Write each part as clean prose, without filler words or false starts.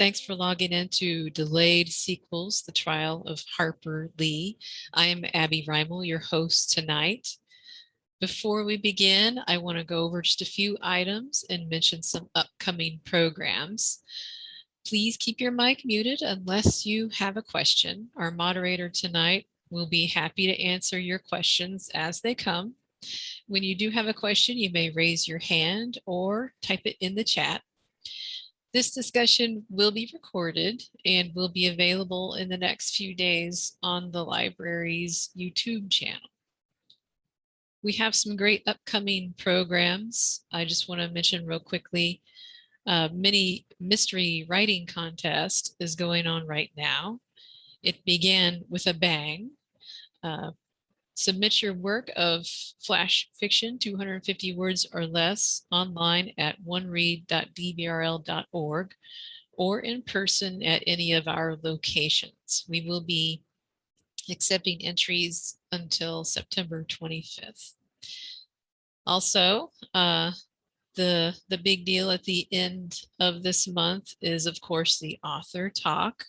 Thanks for logging into Delayed Sequels, the trial of Harper Lee. I am Abby Reimel, your host tonight. Before we begin, I want to go over just a few items and mention some upcoming programs. Please keep your mic muted unless you have a question. Our moderator tonight will be happy to answer your questions as they come. When you do have a question, you may raise your hand or type it in the chat. This discussion will be recorded and will be available in the next few days on the library's YouTube channel. We have some great upcoming programs. I just want to mention real quickly, mini mystery writing contest is going on right now. It began with a bang. Submit your work of flash fiction, 250 words or less, online at oneread.dbrl.org or in person at any of our locations. We will be accepting entries until September 25th. Also, the big deal at the end of this month is, of course, the Author Talk,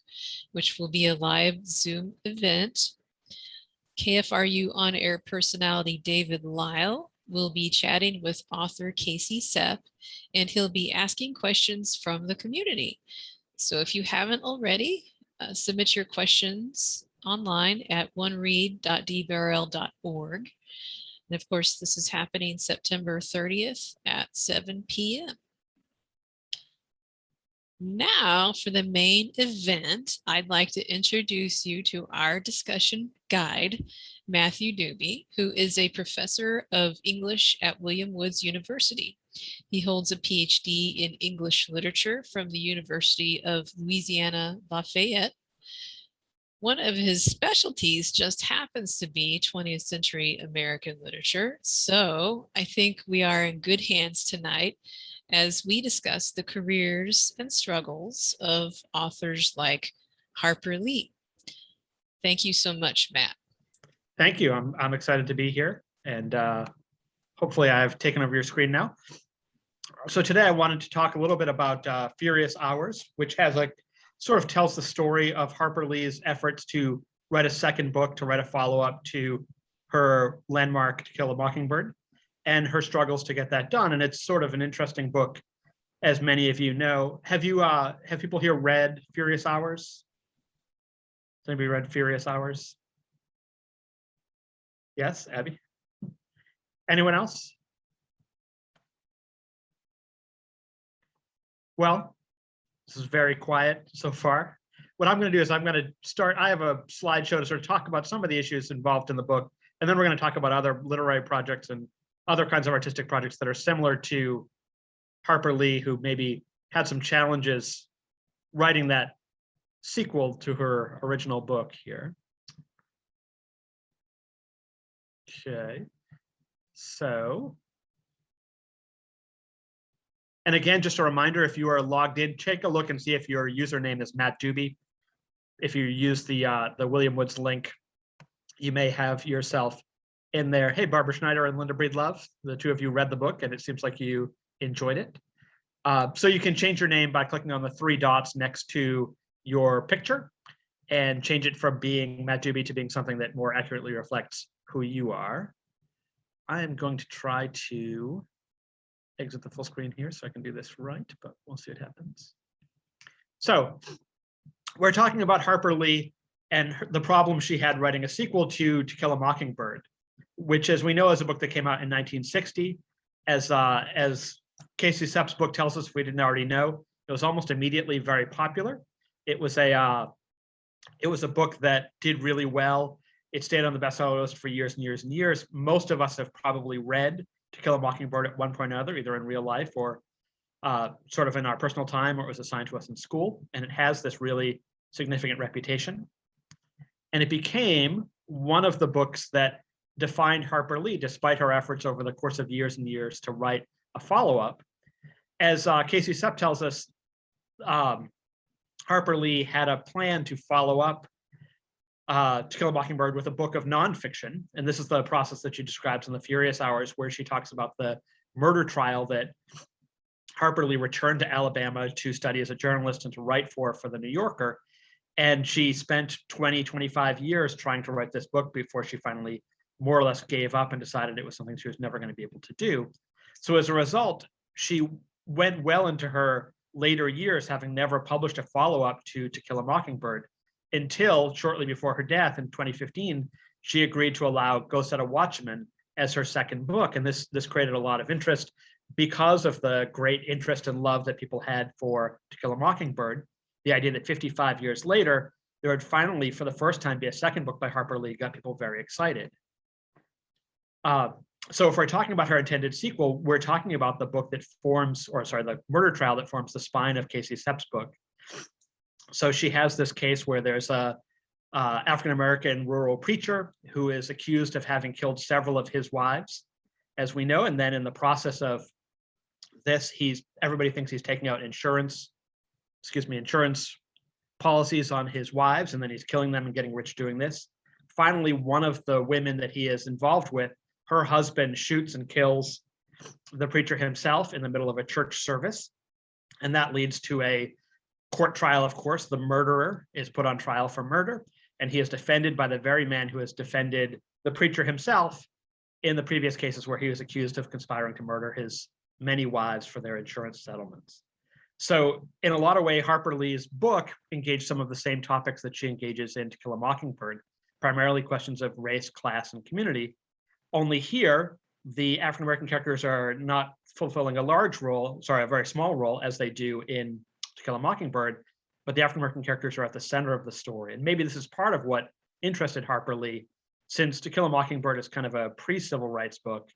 which will be a live Zoom event. KFRU on-air personality David Lyle will be chatting with author Casey Sepp, and he'll be asking questions from the community. So if you haven't already, submit your questions online at oneread.dbrl.org. And of course, this is happening September 30th at 7 p.m. Now, for the main event, I'd like to introduce you to our discussion guide, Matthew Dube, who is a professor of English at William Woods University. He holds a PhD in English literature from the University of Louisiana Lafayette. One of his specialties just happens to be 20th century American literature. So I think we are in good hands tonight as we discuss the careers and struggles of authors like Harper Lee. Thank you so much, Matt. Thank you. I'm excited to be here, and hopefully I've taken over your screen now. So today I wanted to talk a little bit about Furious Hours, which has sort of tells the story of Harper Lee's efforts to write a second book, to write a follow-up to her landmark To Kill a Mockingbird, and her struggles to get that done. And it's sort of an interesting book, as many of you know. Have people here read Furious Hours? Has anybody read Furious Hours? Yes, Abby? Anyone else? Well, this is very quiet so far. What I'm going to do is I'm going to start, I have a slideshow to sort of talk about some of the issues involved in the book, and then we're going to talk about other literary projects and other kinds of artistic projects that are similar to Harper Lee, who maybe had some challenges writing that sequel to her original book here. Okay, so, and again, just a reminder, if you are logged in, take a look and see if your username is Matt Dube. If you use the William Woods link, you may have yourself in there. Hey, Barbara Schneider and Linda Breedlove, the two of you read the book, and it seems like you enjoyed it. So you can change your name by clicking on the three dots next to your picture and change it from being Matt Dube to being something that more accurately reflects who you are. I am going to try to exit the full screen here so I can do this right, but we'll see what happens. So we're talking about Harper Lee and the problem she had writing a sequel to Kill a Mockingbird, which, as we know, is a book that came out in 1960. As Casey Sepp's book tells us, if we didn't already know, it was almost immediately very popular. It was a book that did really well. It stayed on the bestseller list for years and years and years. Most of us have probably read To Kill a Mockingbird at one point or another, either in real life or sort of in our personal time, or it was assigned to us in school. And it has this really significant reputation. And it became one of the books that defined Harper Lee, despite her efforts over the course of years and years to write a follow-up. As Casey Sepp tells us, Harper Lee had a plan to follow up To Kill a Mockingbird with a book of nonfiction. And this is the process that she describes in the Furious Hours, where she talks about the murder trial that Harper Lee returned to Alabama to study as a journalist and to write for the New Yorker. And she spent 20, 25 years trying to write this book before she finally more or less gave up and decided it was something she was never going to be able to do. So as a result, she went well into her later years, having never published a follow-up to Kill a Mockingbird, until shortly before her death in 2015, she agreed to allow Go Set a Watchman as her second book. And this created a lot of interest because of the great interest and love that people had for To Kill a Mockingbird. The idea that 55 years later, there would finally, for the first time, be a second book by Harper Lee got people very excited. So if we're talking about her intended sequel, we're talking about the book that forms, the murder trial that forms the spine of Casey Sepp's book. So she has this case where there's a African-American rural preacher who is accused of having killed several of his wives, as we know, and then in the process of this, everybody thinks he's taking out insurance policies on his wives, and then he's killing them and getting rich doing this. Finally, one of the women that he is involved with, her husband shoots and kills the preacher himself in the middle of a church service. And that leads to a court trial, of course. The murderer is put on trial for murder, and he is defended by the very man who has defended the preacher himself in the previous cases where he was accused of conspiring to murder his many wives for their insurance settlements. So in a lot of ways, Harper Lee's book engaged some of the same topics that she engages in To Kill a Mockingbird, primarily questions of race, class, and community. Only here, the African-American characters are not fulfilling a very small role as they do in To Kill a Mockingbird, but the African-American characters are at the center of the story. And maybe this is part of what interested Harper Lee, since To Kill a Mockingbird is kind of a pre-civil rights book,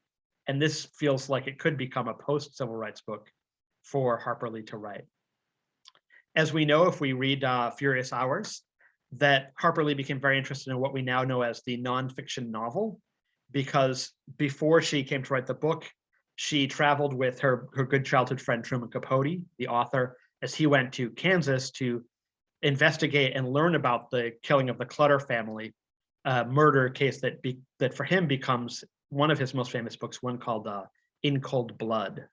and this feels like it could become a post-civil rights book for Harper Lee to write. As we know, if we read Furious Hours, that Harper Lee became very interested in what we now know as the nonfiction novel, because before she came to write the book, she traveled with her good childhood friend Truman Capote, the author, as he went to Kansas to investigate and learn about the killing of the Clutter family, a murder case that for him becomes one of his most famous books, one called In Cold Blood.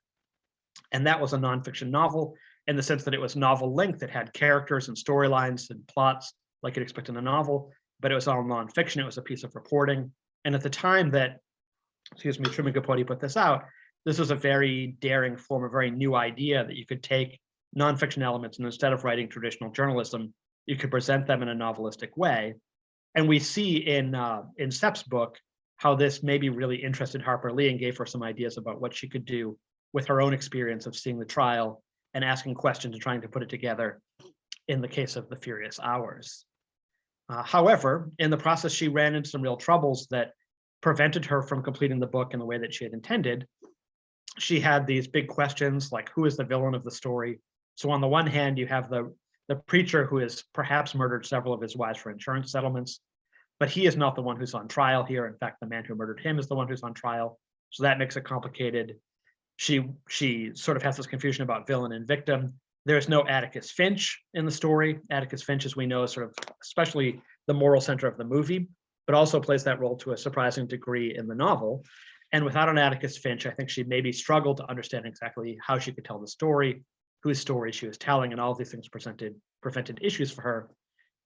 And that was a nonfiction novel in the sense that it was novel length. It had characters and storylines and plots like you'd expect in a novel, but it was all nonfiction. It was a piece of reporting. And at the time that, Truman Capote put this out, this was a very daring form, a very new idea that you could take nonfiction elements and instead of writing traditional journalism, you could present them in a novelistic way. And we see in Sepp's book how this maybe really interested Harper Lee and gave her some ideas about what she could do with her own experience of seeing the trial and asking questions and trying to put it together in the case of the Furious Hours. However, in the process, she ran into some real troubles that prevented her from completing the book in the way that she had intended. She had these big questions like, who is the villain of the story? So on the one hand, you have the preacher who has perhaps murdered several of his wives for insurance settlements, but he is not the one who's on trial here. In fact, the man who murdered him is the one who's on trial. So that makes it complicated. She sort of has this confusion about villain and victim. There's no Atticus Finch in the story. Atticus Finch, as we know, is sort of especially the moral center of the movie, but also plays that role to a surprising degree in the novel. And without an Atticus Finch, I think she maybe struggled to understand exactly how she could tell the story, whose story she was telling, and all of these things prevented issues for her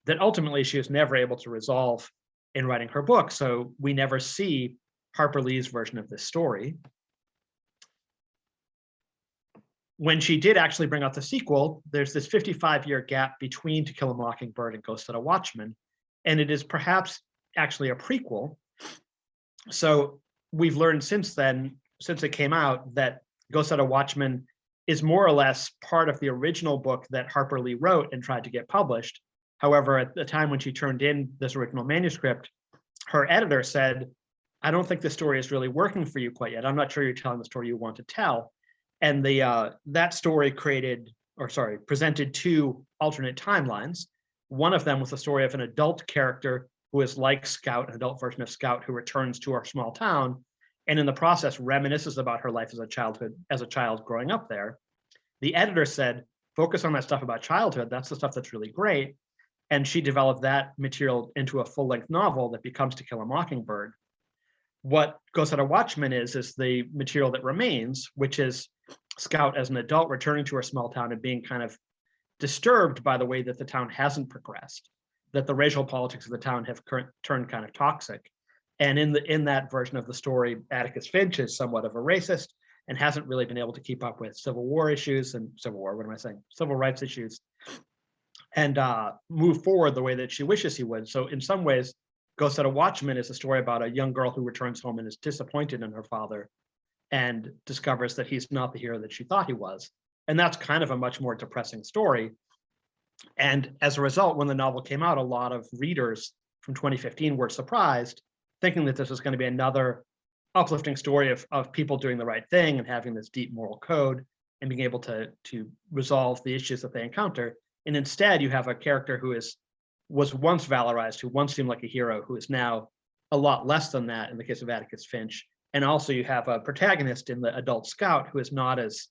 that ultimately she was never able to resolve in writing her book. So we never see Harper Lee's version of this story. When she did actually bring out the sequel, there's this 55-year gap between To Kill a Mockingbird and Go Set a Watchman, and it is perhaps actually a prequel. So we've learned since then, since it came out, that Go Set a Watchman is more or less part of the original book that Harper Lee wrote and tried to get published. However, at the time when she turned in this original manuscript, her editor said, I don't think this story is really working for you quite yet. I'm not sure you're telling the story you want to tell. And that story presented two alternate timelines. One of them was the story of an adult character who is like Scout, an adult version of Scout, who returns to our small town, and in the process reminisces about her life as a child growing up there. The editor said, focus on that stuff about childhood. That's the stuff that's really great. And she developed that material into a full-length novel that becomes To Kill a Mockingbird. What Go Set a Watchman is the material that remains, which is Scout as an adult, returning to her small town and being kind of disturbed by the way that the town hasn't progressed, that the racial politics of the town have turned kind of toxic. And in that version of the story, Atticus Finch is somewhat of a racist and hasn't really been able to keep up with Civil rights issues, and move forward the way that she wishes he would. So in some ways, Ghost at a Watchman is a story about a young girl who returns home and is disappointed in her father and discovers that he's not the hero that she thought he was. And that's kind of a much more depressing story. And as a result, when the novel came out, a lot of readers from 2015 were surprised, thinking that this was going to be another uplifting story of people doing the right thing and having this deep moral code and being able to resolve the issues that they encounter. And instead, you have a character who was once valorized, who once seemed like a hero, who is now a lot less than that in the case of Atticus Finch. And also you have a protagonist in the adult Scout who is not as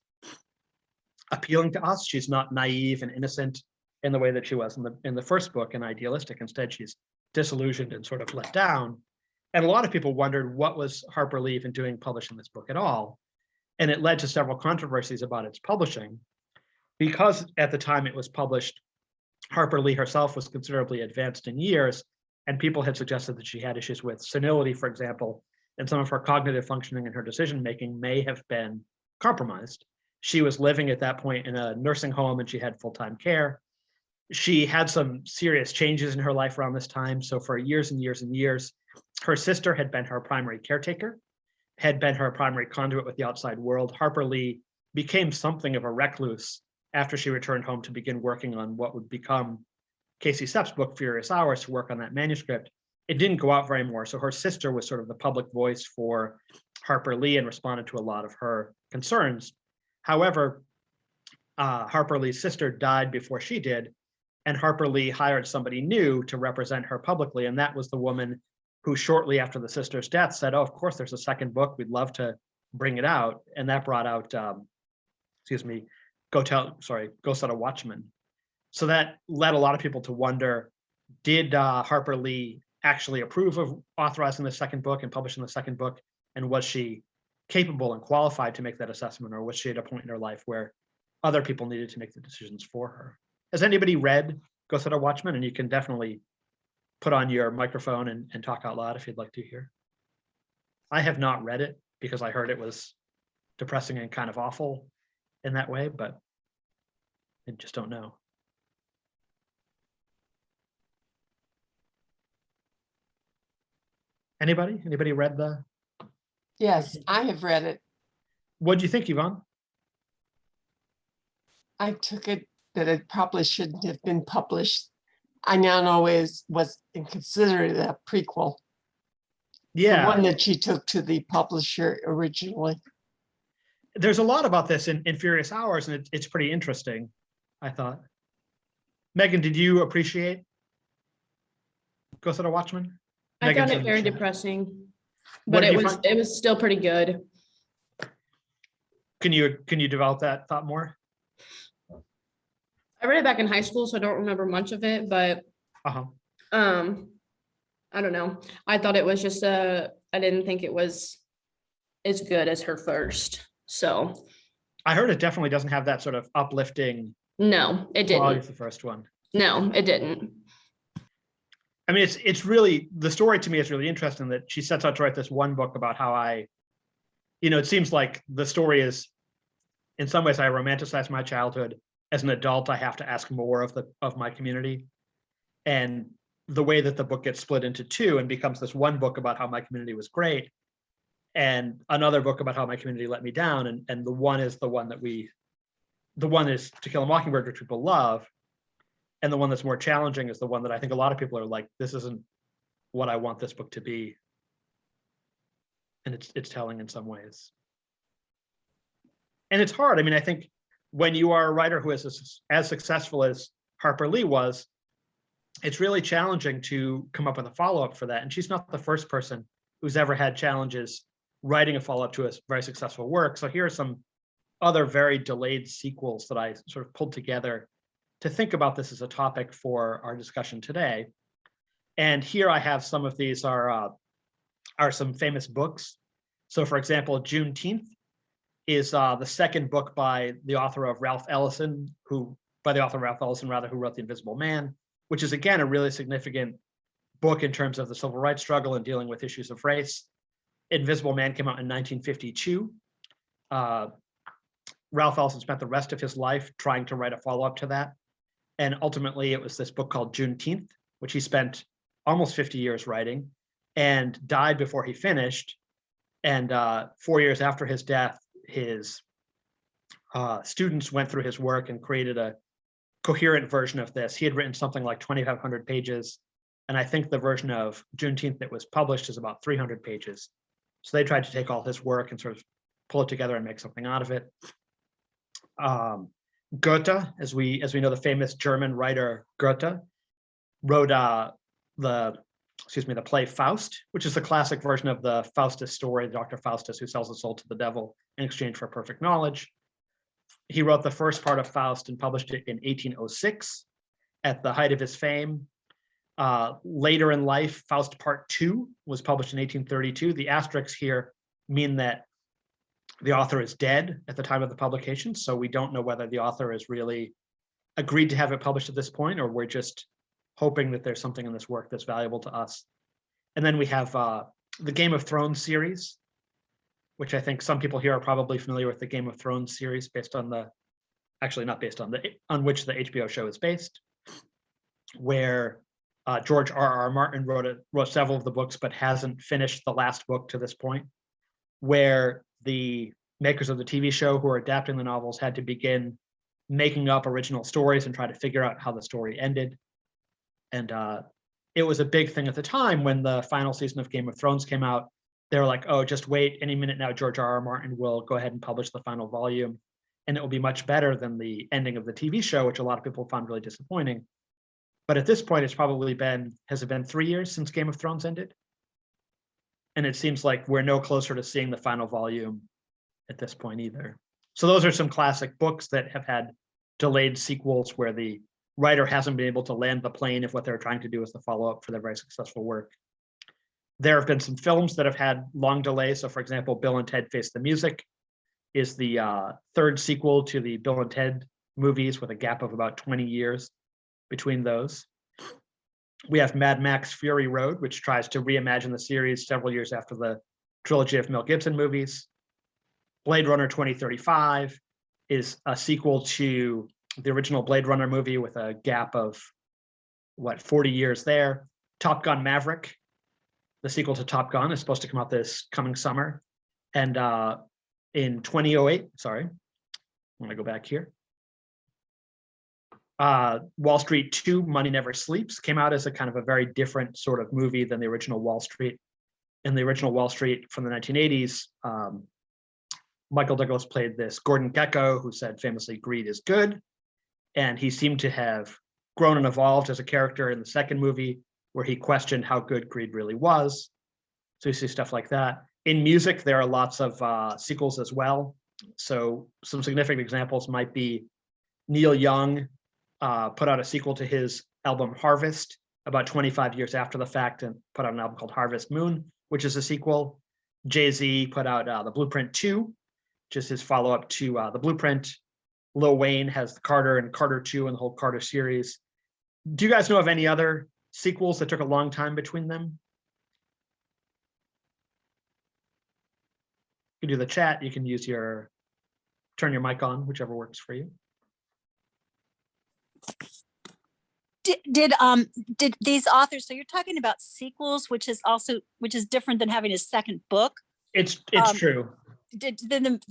appealing to us. She's not naive and innocent in the way that she was in the first book and idealistic. Instead, she's disillusioned and sort of let down. And a lot of people wondered, what was Harper Lee even doing publishing this book at all? And it led to several controversies about its publishing. Because at the time it was published, Harper Lee herself was considerably advanced in years, and people had suggested that she had issues with senility, for example, and some of her cognitive functioning and her decision-making may have been compromised. She was living at that point in a nursing home and she had full-time care. She had some serious changes in her life around this time. So for years and years and years, her sister had been her primary caretaker, had been her primary conduit with the outside world. Harper Lee became something of a recluse after she returned home to begin working on what would become Casey Sepp's book, Furious Hours, to work on that manuscript. It didn't go out very more. So her sister was sort of the public voice for Harper Lee and responded to a lot of her concerns. However, Harper Lee's sister died before she did, and Harper Lee hired somebody new to represent her publicly. And that was the woman who shortly after the sister's death said, oh, of course, there's a second book. We'd love to bring it out. And that brought out, Ghost at a Watchman. So that led a lot of people to wonder, did Harper Lee actually approve of authorizing the second book and publishing the second book? And was she capable and qualified to make that assessment, or was she at a point in her life where other people needed to make the decisions for her? Has anybody read Ghost at a Watchman? And you can definitely put on your microphone and talk out loud if you'd like to hear. I have not read it because I heard it was depressing and kind of awful in that way, but I just don't know. Anybody read the? Yes, I have read it. What do you think, Yvonne? I took it that it probably shouldn't have been published. I now know was considered a prequel. Yeah. The one that she took to the publisher originally. There's a lot about this in Furious Hours, and it's pretty interesting, I thought. Megan, did you appreciate Ghost at a Watchman? I found it very depressing, but it was still pretty good. Can you develop that thought more? I read it back in high school, so I don't remember much of it, but I don't know. I thought it was just I didn't think it was as good as her first. So I heard it definitely doesn't have that sort of uplifting. No, it didn't. The first one. No, it didn't. I mean, it's really, the story to me is really interesting that she sets out to write this one book about how it seems like the story is, in some ways, I romanticize my childhood. As an adult, I have to ask more of my community. And the way that the book gets split into two and becomes this one book about how my community was great, and another book about how my community let me down. And the one is the one is To Kill a Mockingbird, which people love. And the one that's more challenging is the one that I think a lot of people are like, this isn't what I want this book to be. And it's telling in some ways. And it's hard. I mean, I think when you are a writer who is as successful as Harper Lee was, it's really challenging to come up with a follow-up for that. And she's not the first person who's ever had challenges writing a follow-up to a very successful work. So here are some other very delayed sequels that I sort of pulled together to think about this as a topic for our discussion today. And here I have some of these are some famous books. So for example, Juneteenth is the second book by the author of Ralph Ellison, who wrote The Invisible Man, which is again a really significant book in terms of the civil rights struggle and dealing with issues of race. Invisible Man came out in 1952. Ralph Ellison spent the rest of his life trying to write a follow-up to that. And ultimately it was this book called Juneteenth, which he spent almost 50 years writing and died before he finished. And 4 years after his death, his students went through his work and created a coherent version of this. He had written something like 2,500 pages. And I think the version of Juneteenth that was published is about 300 pages. So they tried to take all his work and sort of pull it together and make something out of it. Goethe, as we know, the famous German writer Goethe, wrote the play Faust, which is the classic version of the Faustus story, Dr. Faustus who sells his soul to the devil in exchange for perfect knowledge. He wrote the first part of Faust and published it in 1806 at the height of his fame. Later in life, Faust Part 2 was published in 1832. The asterisks here mean that the author is dead at the time of the publication, so we don't know whether the author has really agreed to have it published at this point, or we're just hoping that there's something in this work that's valuable to us. And then we have the Game of Thrones series, which I think some people here are probably familiar with, the Game of Thrones series, based on on which the HBO show is based, where George R.R. Martin wrote several of the books, but hasn't finished the last book to this point, where the makers of the TV show who are adapting the novels had to begin making up original stories and try to figure out how the story ended. And it was a big thing at the time when the final season of Game of Thrones came out. They were like, oh, just wait, any minute now, George R.R. Martin will go ahead and publish the final volume, and it will be much better than the ending of the TV show, which a lot of people found really disappointing. But at this point, has it been 3 years since Game of Thrones ended? And it seems like we're no closer to seeing the final volume at this point either. So those are some classic books that have had delayed sequels where the writer hasn't been able to land the plane if what they're trying to do is the follow-up for their very successful work. There have been some films that have had long delays. So for example, Bill and Ted Face the Music is the third sequel to the Bill and Ted movies, with a gap of about 20 years between those. We have Mad Max Fury Road, which tries to reimagine the series several years after the trilogy of Mel Gibson movies. Blade Runner 2035 is a sequel to the original Blade Runner movie with a gap of, 40 years there. Top Gun Maverick, the sequel to Top Gun, is supposed to come out this coming summer. And in 2008, sorry, I'm gonna go back here. Wall Street 2, Money Never Sleeps, came out as a kind of a very different sort of movie than the original Wall Street. In the original Wall Street from the 1980s, Michael Douglas played this Gordon Gekko who said famously, greed is good. And he seemed to have grown and evolved as a character in the second movie, where he questioned how good greed really was. So you see stuff like that. In music, there are lots of sequels as well. So some significant examples might be Neil Young put out a sequel to his album Harvest about 25 years after the fact, and put out an album called Harvest Moon, which is a sequel. Jay-Z put out The Blueprint 2, which is his follow-up to The Blueprint. Lil Wayne has the Carter and Carter 2 and the whole Carter series. Do you guys know of any other sequels that took a long time between them? You can do the chat. You can turn your mic on, whichever works for you. Did these authors, so you're talking about sequels, which is different than having a second book? It's true.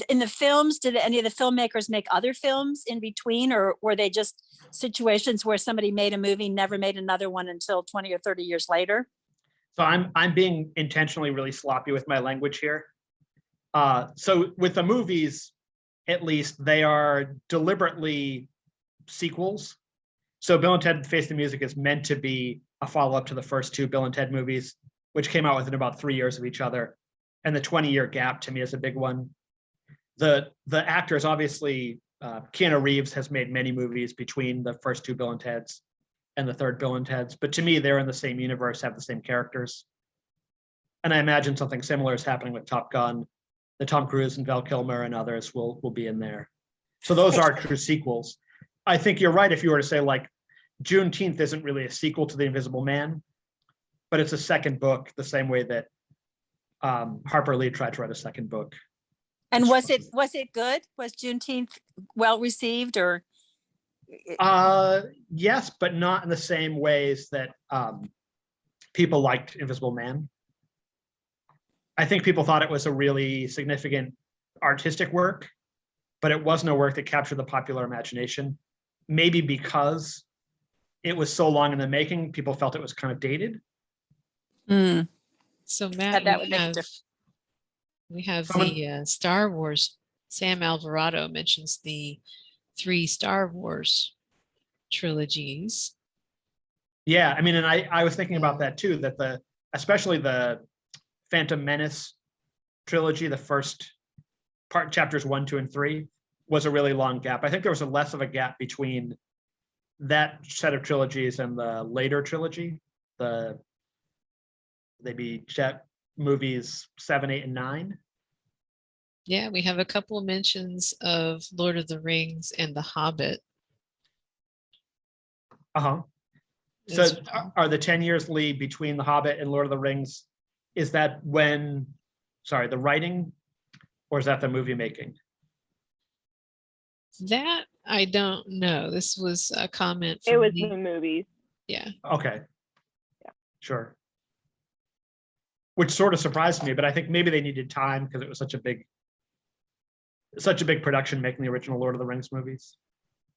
In the films, did any of the filmmakers make other films in between, or were they just situations where somebody made a movie, never made another one until 20 or 30 years later? So I'm being intentionally really sloppy with my language here. So with the movies, at least, they are deliberately sequels. So Bill and Ted Face the Music is meant to be a follow-up to the first two Bill and Ted movies, which came out within about 3 years of each other. And the 20-year gap to me is a big one. The actors, obviously, Keanu Reeves has made many movies between the first two Bill and Teds and the third Bill and Teds, but to me, they're in the same universe, have the same characters. And I imagine something similar is happening with Top Gun. the Tom Cruise and Val Kilmer and others will be in there. So those are true sequels. I think you're right if you were to say like Juneteenth isn't really a sequel to The Invisible Man, but it's a second book, the same way that Harper Lee tried to write a second book. And was it good? Was Juneteenth well received or? Yes, but not in the same ways that people liked Invisible Man. I think people thought it was a really significant artistic work, but it wasn't a work that captured the popular imagination. Maybe because it was so long in the making, people felt it was kind of dated. Mm. So Matt, That would make a difference. we have Someone- the Star Wars. Sam Alvarado mentions the 3 Star Wars trilogies. Yeah, I mean, and I was thinking about that too, that especially the Phantom Menace trilogy, the first part, chapters 1, 2, and 3, was a really long gap. I think there was a less of a gap between that set of trilogies and the later trilogy, maybe movies 7, 8, and 9. Yeah, we have a couple of mentions of Lord of the Rings and The Hobbit. Uh-huh. So as well. are the 10 years lead between The Hobbit and Lord of the Rings, is that the writing, or is that the movie making? That I don't know. This was a comment It from was me. the movies. Yeah. Okay. Yeah. Sure. Which sort of surprised me, but I think maybe they needed time because it was such a big production making the original Lord of the Rings movies.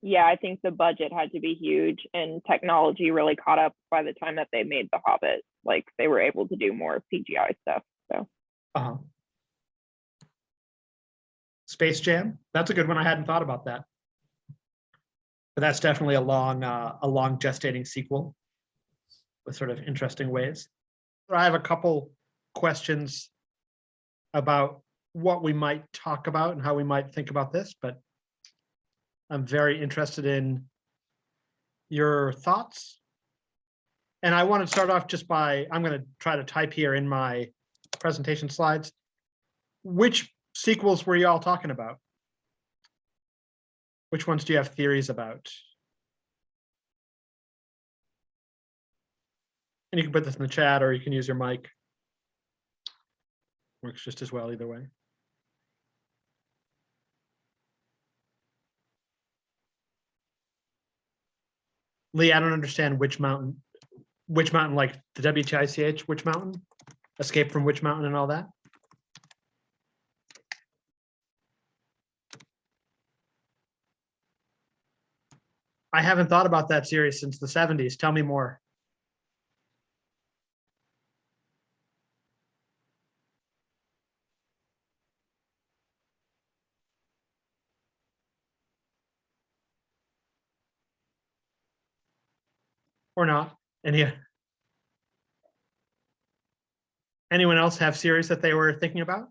Yeah, I think the budget had to be huge and technology really caught up by the time that they made The Hobbit. Like they were able to do more CGI stuff. So Uh-huh. Space Jam, that's a good one. I hadn't thought about that. But that's definitely a long gestating sequel with sort of interesting ways. I have a couple questions about what we might talk about and how we might think about this, but I'm very interested in your thoughts. And I want to start off just by, I'm going to try to type here in my presentation slides. Which sequels were you all talking about? Which ones do you have theories about? And you can put this in the chat or you can use your mic. Works just as well either way. Lee, I don't understand which mountain, like the WTICH, which mountain? Escape from which mountain and all that? I haven't thought about that series since the 70s. Tell me more. Or not. Anyone else have series that they were thinking about?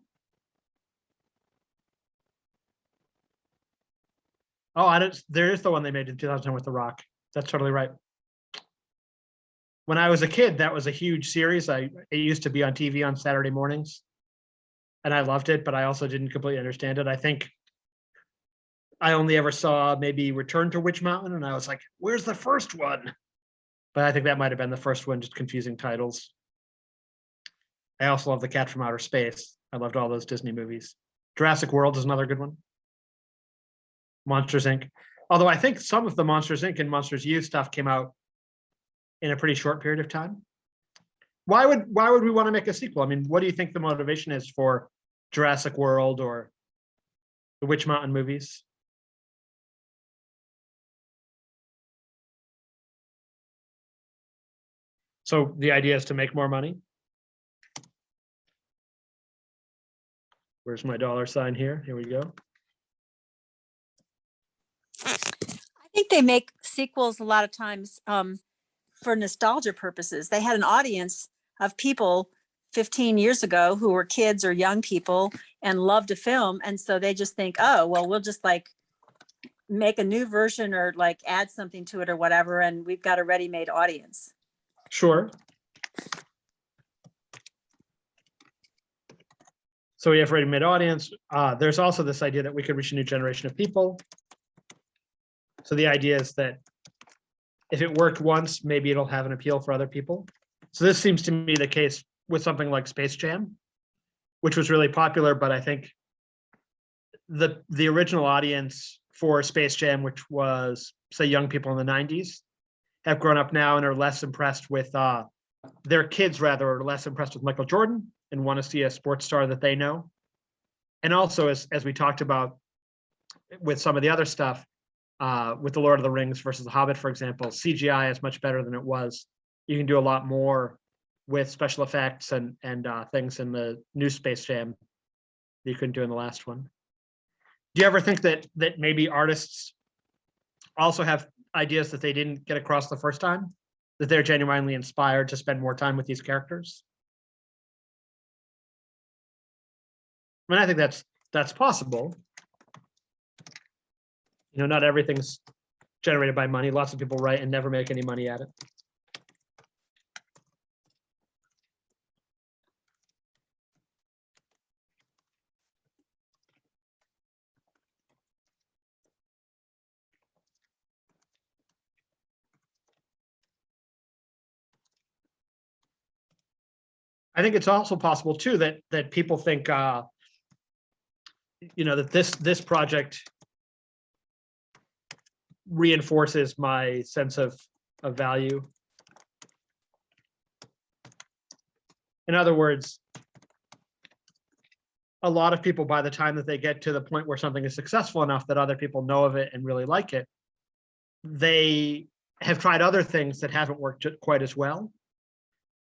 Oh, there is the one they made in 2010 with The Rock. That's totally right. When I was a kid, that was a huge series. It used to be on TV on Saturday mornings. And I loved it, but I also didn't completely understand it. I think I only ever saw maybe Return to Witch Mountain, and I was like, where's the first one? But I think that might have been the first one, just confusing titles. I also love The Cat from Outer Space. I loved all those Disney movies. Jurassic World is another good one. Monsters, Inc. Although I think some of the Monsters, Inc. and Monsters U stuff came out in a pretty short period of time. Why would we want to make a sequel? I mean, what do you think the motivation is for Jurassic World or the Witch Mountain movies? So the idea is to make more money. Where's my dollar sign here? Here we go. I think they make sequels a lot of times for nostalgia purposes. They had an audience of people 15 years ago who were kids or young people and loved a film. And so they just think, oh, well, we'll just like make a new version or like add something to it or whatever. And we've got a ready-made audience. Sure. So we have ready-made audience. There's also this idea that we could reach a new generation of people. So the idea is that if it worked once, maybe it'll have an appeal for other people. So this seems to me the case with something like Space Jam, which was really popular, but I think the original audience for Space Jam, which was, say, young people in the 90s, have grown up now and are less impressed with their kids, rather, are less impressed with Michael Jordan and want to see a sports star that they know. And also, as we talked about with some of the other stuff, with the Lord of the Rings versus the Hobbit, for example, CGI is much better than it was. You can do a lot more with special effects and things in the new Space Jam that you couldn't do in the last one. Do you ever think that maybe artists also have ideas that they didn't get across the first time, that they're genuinely inspired to spend more time with these characters? I mean, I think that's possible. You know, not everything's generated by money. Lots of people write and never make any money at it. I think it's also possible too that people think, you know, that this project reinforces my sense of value. In other words, a lot of people, by the time that they get to the point where something is successful enough that other people know of it and really like it, they have tried other things that haven't worked quite as well.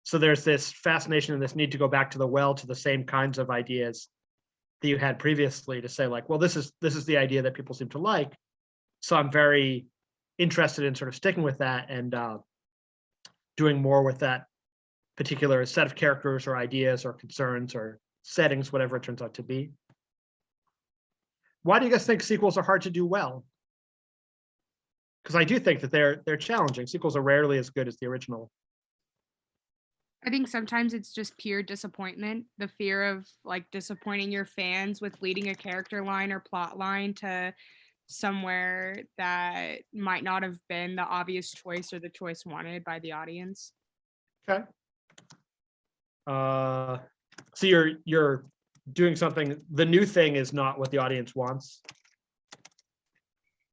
So there's this fascination and this need to go back to the well, to the same kinds of ideas that you had previously, to say like, well, this is the idea that people seem to like. So I'm very interested in sort of sticking with that and doing more with that particular set of characters or ideas or concerns or settings, whatever it turns out to be. Why do you guys think sequels are hard to do well? Because I do think that they're challenging. Sequels are rarely as good as the original. I think sometimes it's just pure disappointment, the fear of like disappointing your fans with leading a character line or plot line to somewhere that might not have been the obvious choice or the choice wanted by the audience. Okay. So you're doing something, the new thing is not what the audience wants.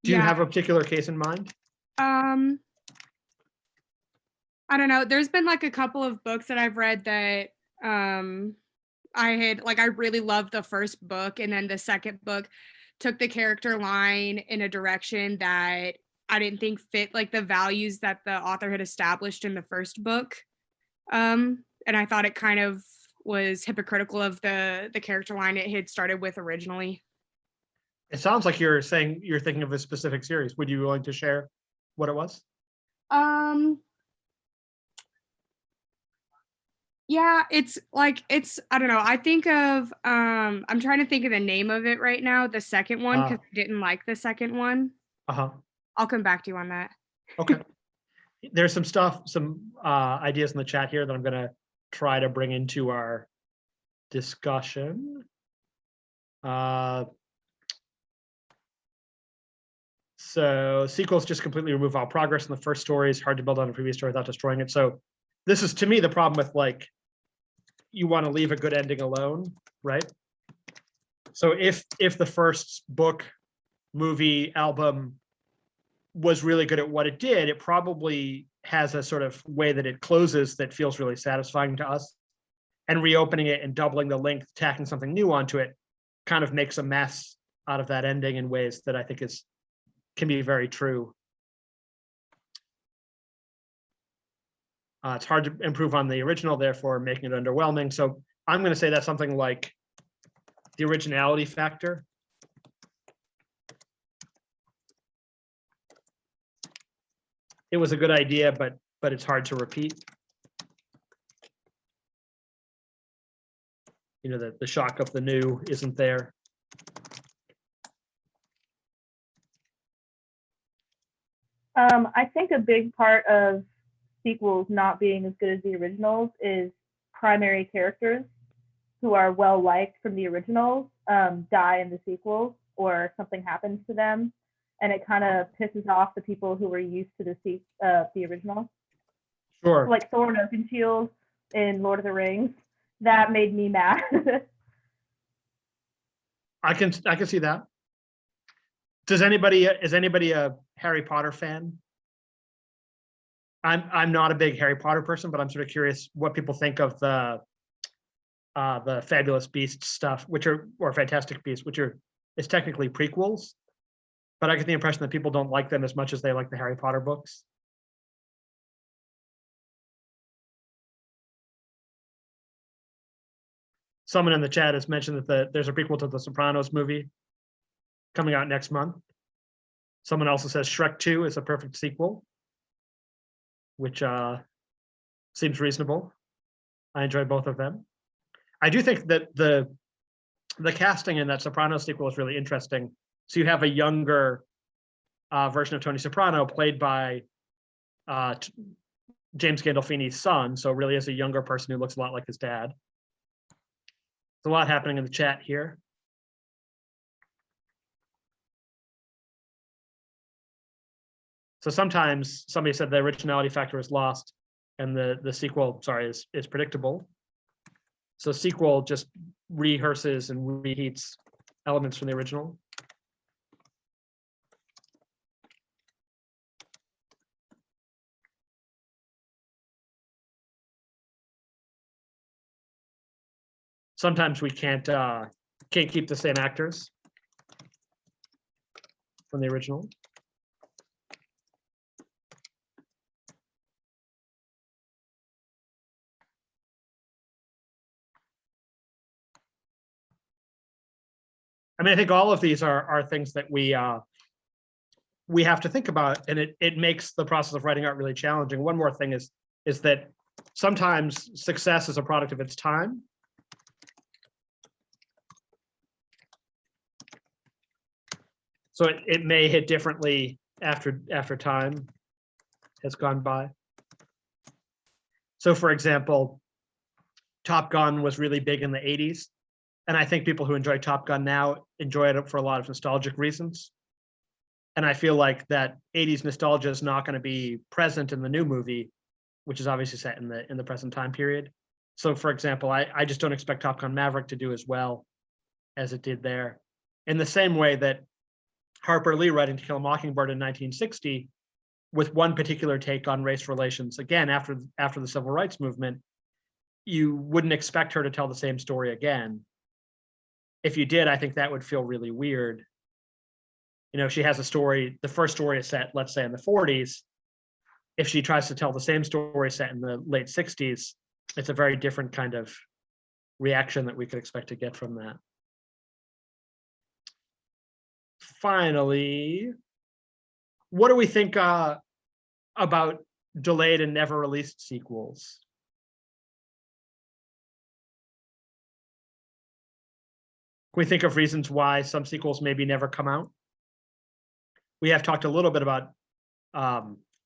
Do you have a particular case in mind? I don't know. There's been like a couple of books that I've read that I really loved the first book, and then the second book took the character line in a direction that I didn't think fit like the values that the author had established in the first book. And I thought it kind of was hypocritical of the character line it had started with originally. It sounds like you're saying you're thinking of a specific series. Would you be willing to share what it was? Yeah, it's I don't know. I think of I'm trying to think of the name of it right now, the second one, because I didn't like the second one. Uh-huh. I'll come back to you on that. Okay. There's some ideas in the chat here that I'm gonna try to bring into our discussion. So sequels just completely remove all progress in the first story. It's hard to build on a previous story without destroying it. So this is, to me, the problem with like, you want to leave a good ending alone, right? So if the first book, movie, album was really good at what it did, it probably has a sort of way that it closes that feels really satisfying to us. And reopening it and doubling the length, tacking something new onto it, kind of makes a mess out of that ending in ways that I think can be very true. It's hard to improve on the original, therefore making it underwhelming. So I'm going to say that's something like the originality factor. It was a good idea, but it's hard to repeat. You know, the shock of the new isn't there. I think a big part of sequels not being as good as the originals is primary characters. who are well liked from the originals die in the sequels, or something happens to them, and it kind of pisses off the people who were used to the original. Sure. Like Thorin Oakenshield in Lord of the Rings, that made me mad. I can see that. Is anybody a Harry Potter fan? I'm not a big Harry Potter person, but I'm sort of curious what people think of the Fabulous Beasts stuff, or Fantastic Beasts, it's technically prequels, but I get the impression that people don't like them as much as they like the Harry Potter books. Someone in the chat has mentioned that there's a prequel to the Sopranos movie coming out next month. Someone also says Shrek 2 is a perfect sequel, which seems reasonable. I enjoy both of them. I do think that the casting in that Sopranos sequel is really interesting. So you have a younger version of Tony Soprano played by James Gandolfini's son, so really is a younger person who looks a lot like his dad. There's a lot happening in the chat here. So sometimes somebody said the originality factor is lost and the sequel, is predictable. So sequel just rehearses and reheats elements from the original. Sometimes we can't keep the same actors from the original. I mean, I think all of these are things that we have to think about, and it makes the process of writing art really challenging. One more thing is that sometimes success is a product of its time. So it may hit differently after time has gone by. So for example, Top Gun was really big in the 80s. And I think people who enjoy Top Gun now enjoy it for a lot of nostalgic reasons. And I feel like that 80s nostalgia is not going to be present in the new movie, which is obviously set in the present time period. So for example, I just don't expect Top Gun Maverick to do as well as it did there. In the same way that Harper Lee writing To Kill a Mockingbird in 1960, with one particular take on race relations, again, after the civil rights movement, you wouldn't expect her to tell the same story again. If you did, I think that would feel really weird. You know, she has a story, the first story is set, let's say, in the 40s. If she tries to tell the same story set in the late 60s, it's a very different kind of reaction that we could expect to get from that. Finally, what do we think about delayed and never released sequels? Can we think of reasons why some sequels maybe never come out? We have talked a little bit about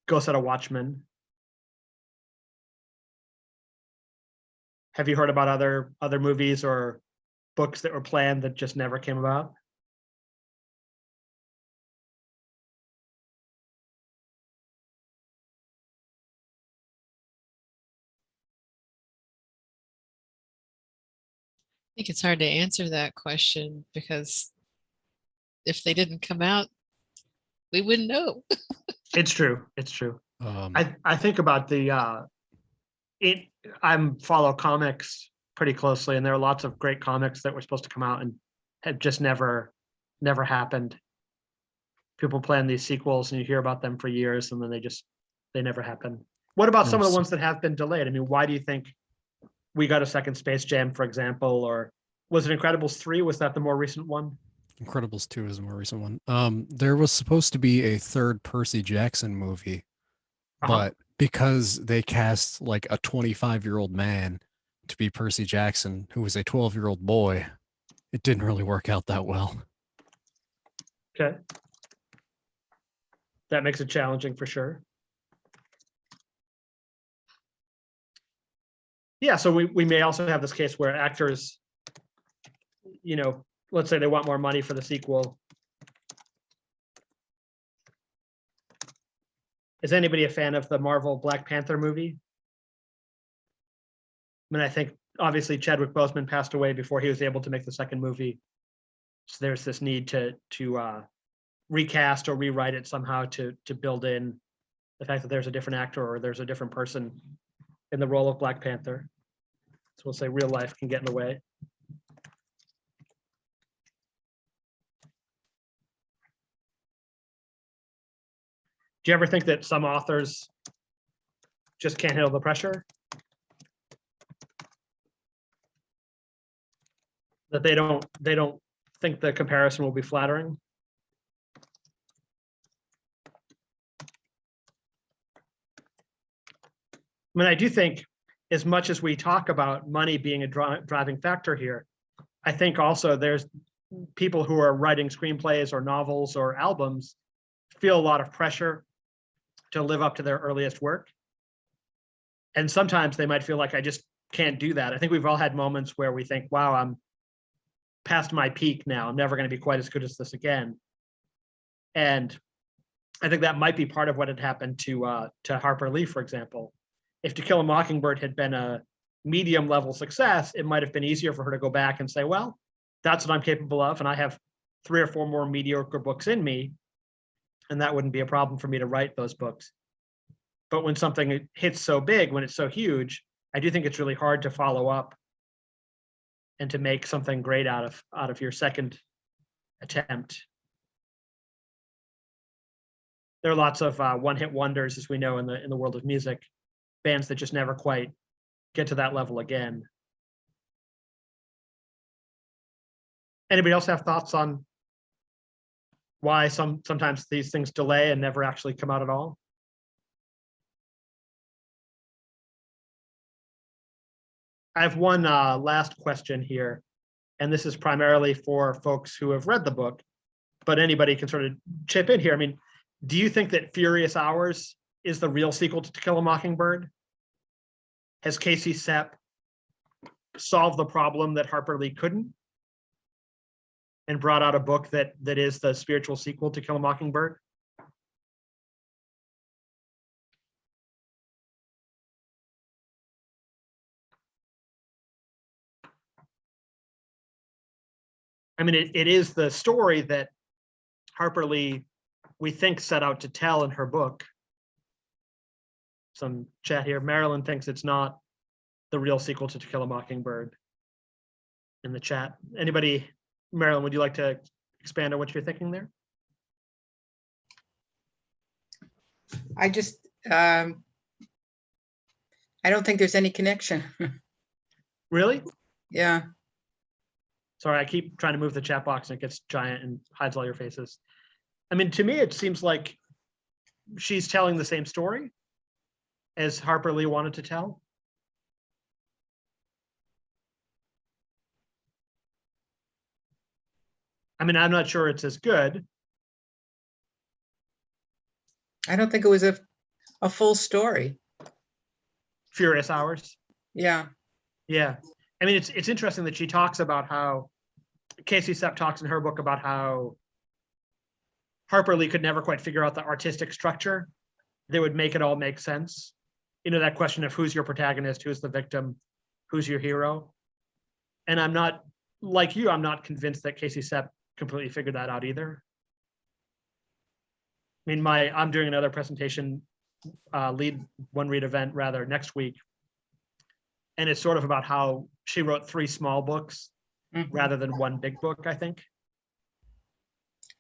Ghost Out of Watchmen. Have you heard about other movies or books that were planned that just never came about? I think it's hard to answer that question because if they didn't come out, we wouldn't know. It's true. It's true. I think about I follow comics pretty closely, and there are lots of great comics that were supposed to come out and have just never happened. People plan these sequels and you hear about them for years and then they never happen. What about some of the ones that have been delayed? I mean, why do you think we got a second Space Jam, for example, or was it Incredibles 3? Was that the more recent one? Incredibles 2 is the more recent one. There was supposed to be a third Percy Jackson movie, but because they cast like a 25-year-old man to be Percy Jackson, who was a 12-year-old boy, it didn't really work out that well. Okay. That makes it challenging for sure. Yeah, so we may also have this case where actors you know, let's say they want more money for the sequel. Is anybody a fan of the Marvel Black Panther movie? I mean, I think obviously Chadwick Boseman passed away before he was able to make the second movie. So there's this need to recast or rewrite it somehow to build in the fact that there's a different actor or there's a different person in the role of Black Panther. So we'll say real life can get in the way. Do you ever think that some authors just can't handle the pressure? That they don't think the comparison will be flattering? I mean, I do think as much as we talk about money being a driving factor here, I think also there's people who are writing screenplays or novels or albums feel a lot of pressure to live up to their earliest work. And sometimes they might feel like, I just can't do that. I think we've all had moments where we think, wow, I'm past my peak now. I'm never going to be quite as good as this again. And I think that might be part of what had happened to Harper Lee, for example. If To Kill a Mockingbird had been a medium level success, it might have been easier for her to go back and say, well, that's what I'm capable of. And I have 3 or 4 more mediocre books in me. And that wouldn't be a problem for me to write those books. But when something hits so big, when it's so huge, I do think it's really hard to follow up and to make something great out of your second attempt. There are lots of one-hit wonders, as we know, in the world of music, bands that just never quite get to that level again. Anybody else have thoughts on why sometimes these things delay and never actually come out at all? I have one last question here, and this is primarily for folks who have read the book, but anybody can sort of chip in here. I mean, do you think that Furious Hours is the real sequel to Kill a Mockingbird? Has Casey Sepp solved the problem that Harper Lee couldn't and brought out a book that is the spiritual sequel to Kill a Mockingbird? I mean, it is the story that Harper Lee, we think, set out to tell in her book. Some chat here. Marilyn thinks it's not the real sequel to Kill a Mockingbird in the chat. Anybody, Marilyn, would you like to expand on what you're thinking there? I just, I don't think there's any connection. Really? Yeah. Sorry, I keep trying to move the chat box and it gets giant and hides all your faces. I mean, to me, it seems like she's telling the same story as Harper Lee wanted to tell. I mean, I'm not sure it's as good. I don't think it was a full story. Furious Hours. Yeah. Yeah. I mean, it's interesting that she talks about how Casey Sepp talks in her book about how Harper Lee could never quite figure out the artistic structure that would make it all make sense. You know, that question of who's your protagonist, who's the victim, who's your hero. And I'm not, like you, I'm not convinced that Casey Sepp completely figured that out either. I mean, I'm doing another presentation, read event rather, next week. And it's sort of about how she wrote 3 small books rather than 1 big book, I think.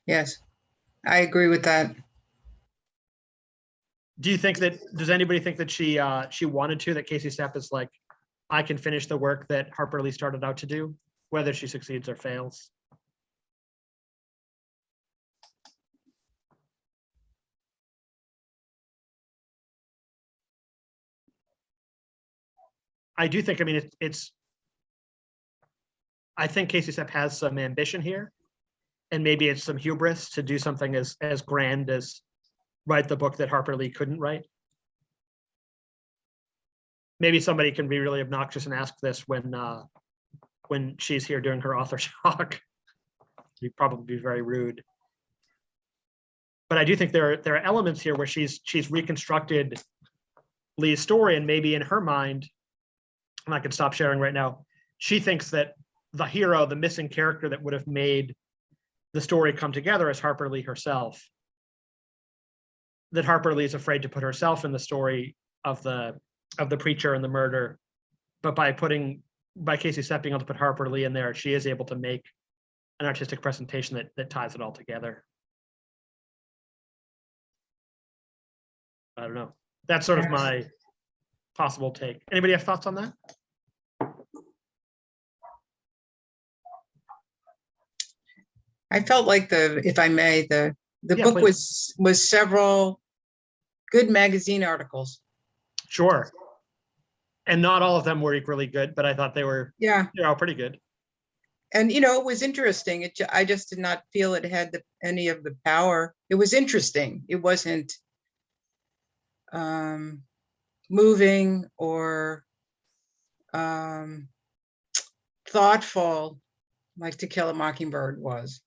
Yes, I agree with that. Do you think that, does anybody think that she wanted to, that Casey Sepp is like, I can finish the work that Harper Lee started out to do, whether she succeeds or fails? I do think, I mean, I think Casey Sepp has some ambition here, and maybe it's some hubris to do something as grand as write the book that Harper Lee couldn't write. Maybe somebody can be really obnoxious and ask this when when she's here doing her author talk. You'd probably be very rude. But I do think there are elements here where she's reconstructed Lee's story, and maybe in her mind, and I can stop sharing right now, she thinks that the hero, the missing character that would have made the story come together, is Harper Lee herself. That Harper Lee is afraid to put herself in the story of the preacher and the murder, but by Casey Stepp being able to put Harper Lee in there, she is able to make an artistic presentation that ties it all together. I don't know. That's sort of my possible take. Anybody have thoughts on that? I felt like if I may, the Yeah, book please. was several good magazine articles. Sure. And not all of them were equally good, but I thought they were, Yeah. all pretty good. And, it was interesting. I just did not feel it had any of the power. It was interesting. It wasn't moving or thoughtful like To Kill a Mockingbird was.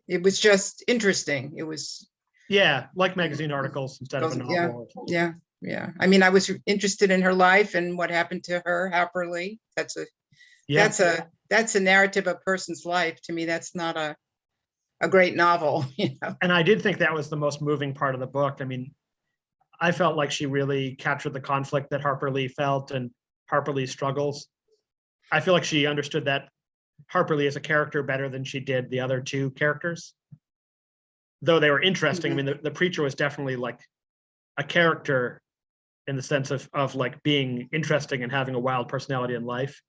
It was just interesting. It was. Yeah, like magazine articles instead of a novel. Yeah. I mean, I was interested in her life and what happened to her, Harper Lee. That's a narrative of a person's life. To me, that's not a great novel. And I did think that was the most moving part of the book. I mean, I felt like she really captured the conflict that Harper Lee felt and Harper Lee's struggles. I feel like she understood that Harper Lee as a character better than she did the other two characters. Though they were interesting. I mean, the preacher was definitely like a character in the sense of like being interesting and having a wild personality in life.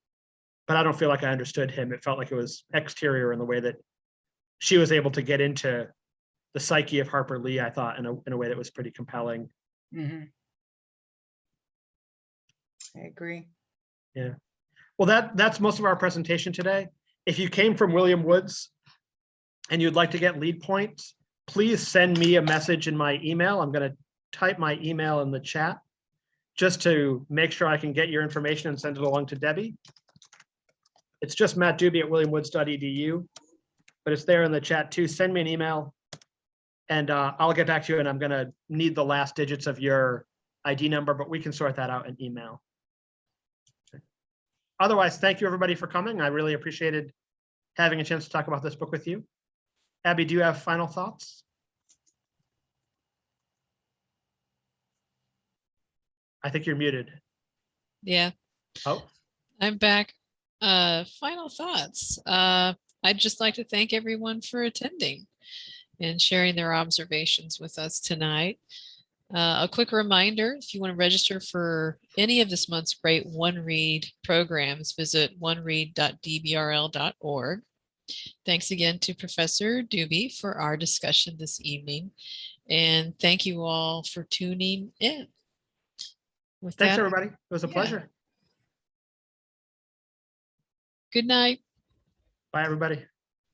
But I don't feel like I understood him. It felt like it was exterior in the way that she was able to get into the psyche of Harper Lee, I thought, in a way that was pretty compelling. Mm-hmm. I agree. Yeah. Well, that's most of our presentation today. If you came from William Woods and you'd like to get lead points, please send me a message in my email. I'm going to type my email in the chat just to make sure I can get your information and send it along to Debbie. It's just mattdube@williamwoods.edu, but it's there in the chat too. Send me an email and I'll get back to you, and I'm going to need the last digits of your ID number, but we can sort that out in email. Otherwise, thank you everybody for coming. I really appreciated having a chance to talk about this book with you. Abby, do you have final thoughts? I think you're muted. Yeah. Oh. I'm back. Final thoughts. I'd just like to thank everyone for attending and sharing their observations with us tonight. A quick reminder, if you want to register for any of this month's great One Read programs, visit oneread.dbrl.org. Thanks again to Professor Dube for our discussion this evening. And thank you all for tuning in. Thanks, everybody. It was a pleasure. Good night. Bye, everybody.